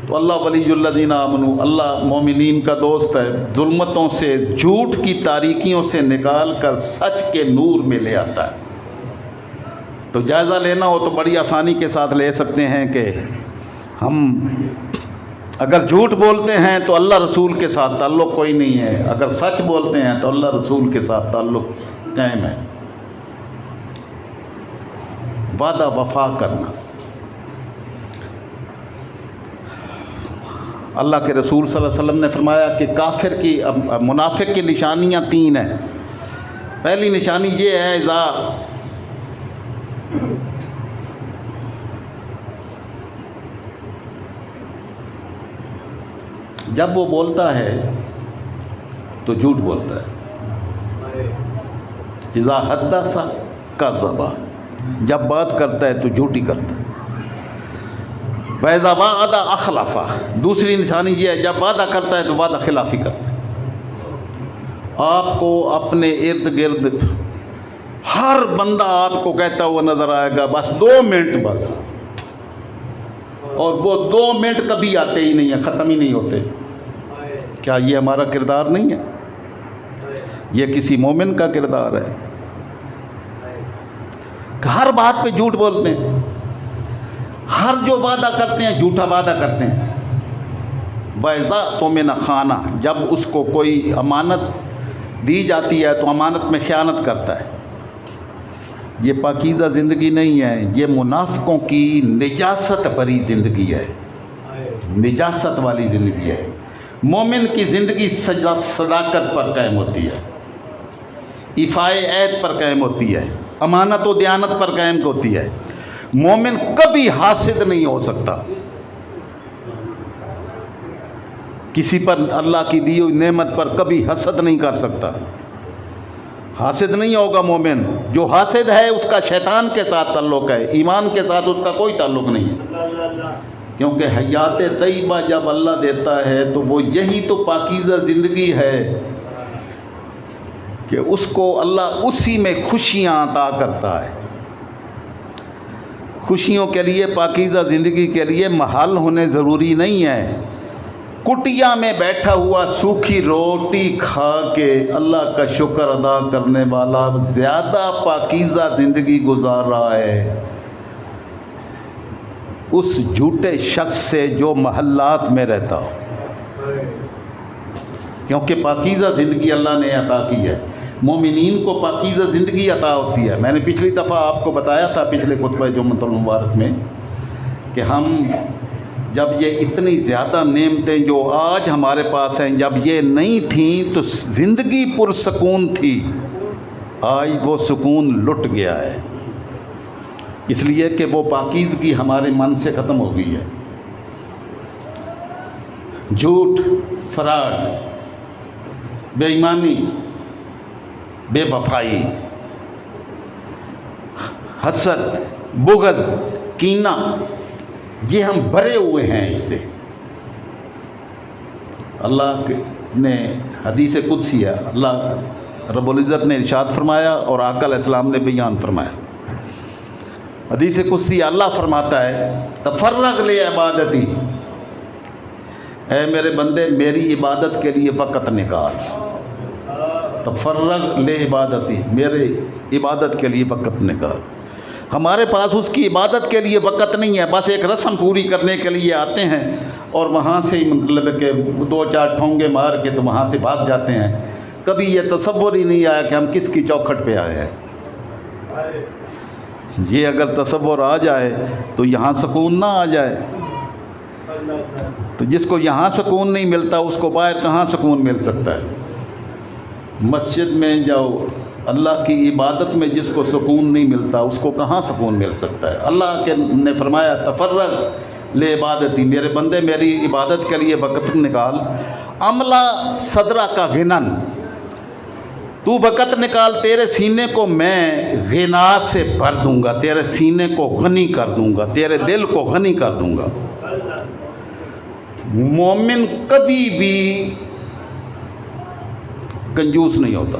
تو اللہ ولی الذین آمنوا، اللہ مومنین کا دوست ہے، ظلمتوں سے جھوٹ کی تاریکیوں سے نکال کر سچ کے نور میں لے آتا ہے۔ تو جائزہ لینا ہو تو بڑی آسانی کے ساتھ لے سکتے ہیں کہ ہم اگر جھوٹ بولتے ہیں تو اللہ رسول کے ساتھ تعلق کوئی نہیں ہے، اگر سچ بولتے ہیں تو اللہ رسول کے ساتھ تعلق قائم ہے۔ وعدہ وفا کرنا، اللہ کے رسول صلی اللہ علیہ وسلم نے فرمایا کہ کافر کی منافق کی نشانیاں 3 ہیں۔ پہلی نشانی یہ ہے جب وہ بولتا ہے تو جھوٹ بولتا ہے، اذا حدث کذب، جب بات کرتا ہے تو جھوٹ ہی کرتا ہے، وَإِذَا وَعَدَ أَخْلَفَ، دوسری نشانی یہ ہے جب وعدہ کرتا ہے تو وعدہ خلافی کرتا ہے۔ آپ کو اپنے ارد گرد ہر بندہ آپ کو کہتا ہوا نظر آئے گا بس 2 منٹ بس، اور وہ 2 منٹ کبھی آتے ہی نہیں ہیں، ختم ہی نہیں ہوتے۔ کیا یہ ہمارا کردار نہیں ہے؟ یہ کسی مومن کا کردار ہے کہ ہر بات پہ جھوٹ بولتے ہیں، ہر جو وعدہ کرتے ہیں جھوٹا وعدہ کرتے ہیں۔ وَإِذَا اؤْتُمِنَ خَانَ، جب اس کو کوئی امانت دی جاتی ہے تو امانت میں خیانت کرتا ہے۔ یہ پاکیزہ زندگی نہیں ہے، یہ منافقوں کی نجاست بھری زندگی ہے، نجاست والی زندگی ہے۔ مومن کی زندگی صداقت پر قائم ہوتی ہے، ایفائے عہد پر قائم ہوتی ہے، امانت و دیانت پر قائم ہوتی ہے۔ مومن کبھی حاسد نہیں ہو سکتا، کسی پر اللہ کی دی ہوئی نعمت پر کبھی حسد نہیں کر سکتا، حاسد نہیں ہوگا مومن۔ جو حاسد ہے اس کا شیطان کے ساتھ تعلق ہے، ایمان کے ساتھ اس کا کوئی تعلق نہیں ہے، کیونکہ حیات طیبہ جب اللہ دیتا ہے تو وہ یہی تو پاکیزہ زندگی ہے کہ اس کو اللہ اسی میں خوشیاں عطا کرتا ہے۔ خوشیوں کے لیے، پاکیزہ زندگی کے لیے محل ہونے ضروری نہیں ہے۔ کٹیا میں بیٹھا ہوا سوکھی روٹی کھا کے اللہ کا شکر ادا کرنے والا زیادہ پاکیزہ زندگی گزار رہا ہے اس جھوٹے شخص سے جو محلات میں رہتا ہو، کیونکہ پاکیزہ زندگی اللہ نے عطا کی ہے۔ مومنین کو پاکیزہ زندگی عطا ہوتی ہے۔ میں نے پچھلی دفعہ آپ کو بتایا تھا پچھلے خطبہ جمعۃ المبارک میں کہ ہم جب یہ اتنی زیادہ نعمتیں جو آج ہمارے پاس ہیں جب یہ نہیں تھیں تو زندگی پرسکون تھی، آج وہ سکون لٹ گیا ہے، اس لیے کہ وہ پاکیزگی ہمارے من سے ختم ہو گئی ہے۔ جھوٹ، فراڈ، بے ایمانی، بے وفائی، حسد، بغض، کینہ، یہ ہم بھرے ہوئے ہیں اس سے۔ اللہ نے حدیث قدسی ہے، اللہ رب العزت نے ارشاد فرمایا اور آقا علیہ السلام نے بیان فرمایا۔ حدیث قدسی اللہ فرماتا ہے تفرغ لعبادتی، اے میرے بندے میری عبادت کے لیے وقت نکال۔ تفرغ لعبادتی، میرے عبادت کے لیے وقت نکال۔ ہمارے پاس اس کی عبادت کے لیے وقت نہیں ہے، بس ایک رسم پوری کرنے کے لیے آتے ہیں اور وہاں سے مطلب کہ دو چار ٹھونگے مار کے تو وہاں سے بھاگ جاتے ہیں۔ کبھی یہ تصور ہی نہیں آیا کہ ہم کس کی چوکھٹ پہ آئے ہیں۔ یہ اگر تصور آ جائے تو یہاں سکون نہ آ جائے، تو جس کو یہاں سکون نہیں ملتا اس کو باہر کہاں سکون مل سکتا ہے؟ مسجد میں جاؤ، اللہ کی عبادت میں جس کو سکون نہیں ملتا اس کو کہاں سکون مل سکتا ہے؟ اللہ کے نے فرمایا تفرغ لعبادتی، میرے بندے میری عبادت کے لیے وقت نکال۔ عملہ صدرہ کا غنن، تو وقت نکال، تیرے سینے کو میں غنا سے بھر دوں گا، تیرے سینے کو غنی کر دوں گا، تیرے دل کو غنی کر دوں گا۔ مومن کبھی بھی کنجوس نہیں ہوتا۔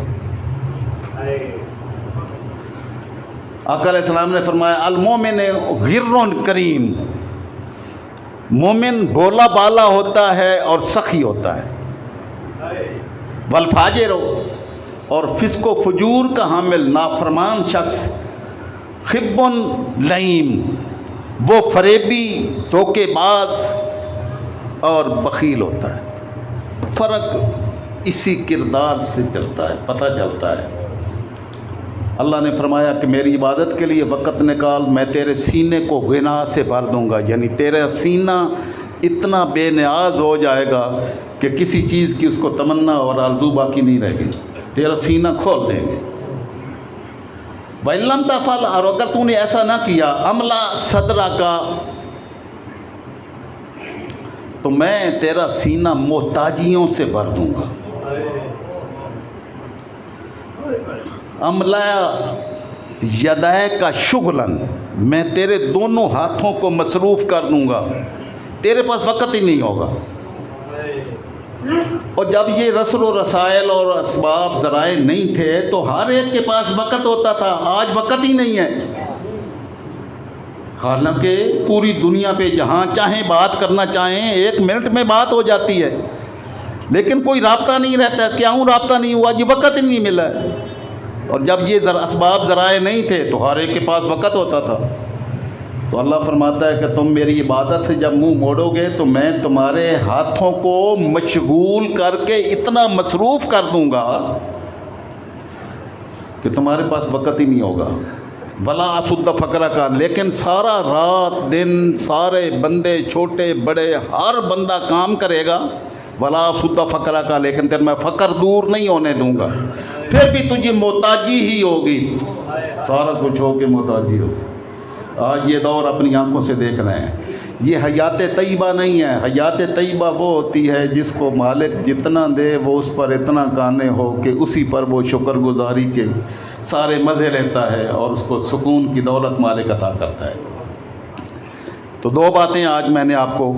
آقا علیہ السلام نے فرمایا المومن غر کریم، مومن بولا بالا ہوتا ہے اور سخی ہوتا ہے۔ والفاجر، اور فسق و فجور کا حامل نافرمان شخص خب لئیم، وہ فریبی، دھوکے باز اور بخیل ہوتا ہے۔ فرق اسی کردار سے چلتا ہے، پتہ چلتا ہے۔ اللہ نے فرمایا کہ میری عبادت کے لیے وقت نکال، میں تیرے سینے کو غنا سے بھر دوں گا، یعنی تیرا سینہ اتنا بے نیاز ہو جائے گا کہ کسی چیز کی اس کو تمنا اور آرزو باقی نہیں رہے گی، تیرا سینہ کھول دیں گے۔ وَإِن لَمْ تَفْعَلْ، اور اگر تو نے ایسا نہ کیا عملہ صدرہ کا، تو میں تیرا سینہ محتاجیوں سے بھر دوں گا۔ عملہ یدائے کا شغلن، میں تیرے دونوں ہاتھوں کو مصروف کر دوں گا، تیرے پاس وقت ہی نہیں ہوگا۔ اور جب یہ رسل و رسائل اور اسباب ذرائع نہیں تھے تو ہر ایک کے پاس وقت ہوتا تھا، آج وقت ہی نہیں ہے۔ حالانکہ پوری دنیا پہ جہاں چاہیں بات کرنا چاہیں 1 منٹ میں بات ہو جاتی ہے، لیکن کوئی رابطہ نہیں رہتا۔ کیوں رابطہ نہیں ہوا؟ جی وقت ہی نہیں ملا۔ اور جب یہ اسباب ذرائع نہیں تھے تو ہر ایک کے پاس وقت ہوتا تھا۔ تو اللہ فرماتا ہے کہ تم میری عبادت سے جب منہ موڑو گے تو میں تمہارے ہاتھوں کو مشغول کر کے اتنا مصروف کر دوں گا کہ تمہارے پاس وقت ہی نہیں ہوگا، ولا اسد فقرہ کا، لیکن سارا رات دن سارے بندے چھوٹے بڑے ہر بندہ کام کرے گا، ولا اسد فقرہ کا، لیکن تیرے میں فقر دور نہیں ہونے دوں گا، پھر بھی تجھے محتاجی ہی ہوگی، سارا کچھ ہو کے محتاجی ہوگی۔ آج یہ دور اپنی آنکھوں سے دیکھ رہے ہیں، یہ حیات طیبہ نہیں ہے۔ حیات طیبہ وہ ہوتی ہے جس کو مالک جتنا دے وہ اس پر اتنا قانع ہو کہ اسی پر وہ شکر گزاری کے سارے مزے لیتا ہے اور اس کو سکون کی دولت مالک عطا کرتا ہے۔ تو دو باتیں آج میں نے آپ کو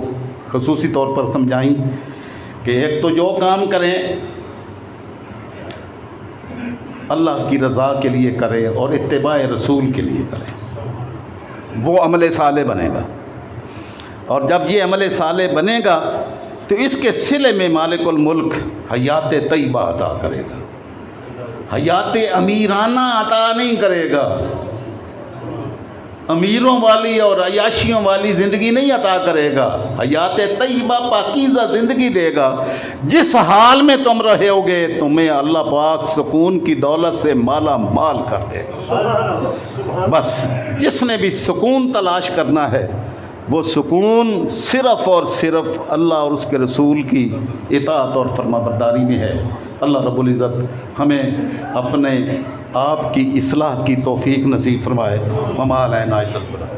خصوصی طور پر سمجھائیں کہ ایک تو جو کام کریں اللہ کی رضا کے لیے کریں اور اتباع رسول کے لیے کریں، وہ عمل صالح بنے گا، اور جب یہ عمل صالح بنے گا تو اس کے صلے میں مالک الملک حیات طیبہ عطا کرے گا، حیات امیرانہ عطا نہیں کرے گا، امیروں والی اور عیاشیوں والی زندگی نہیں عطا کرے گا، حیات طیبہ پاکیزہ زندگی دے گا۔ جس حال میں تم رہے ہوگے تمہیں اللہ پاک سکون کی دولت سے مالا مال کر دے گا۔ بس جس نے بھی سکون تلاش کرنا ہے وہ سکون صرف اور صرف اللہ اور اس کے رسول کی اطاعت اور فرما برداری میں ہے۔ اللہ رب العزت ہمیں اپنے آپ کی اصلاح کی توفیق نصیب فرمائے۔ وما علینا الا البلاغ۔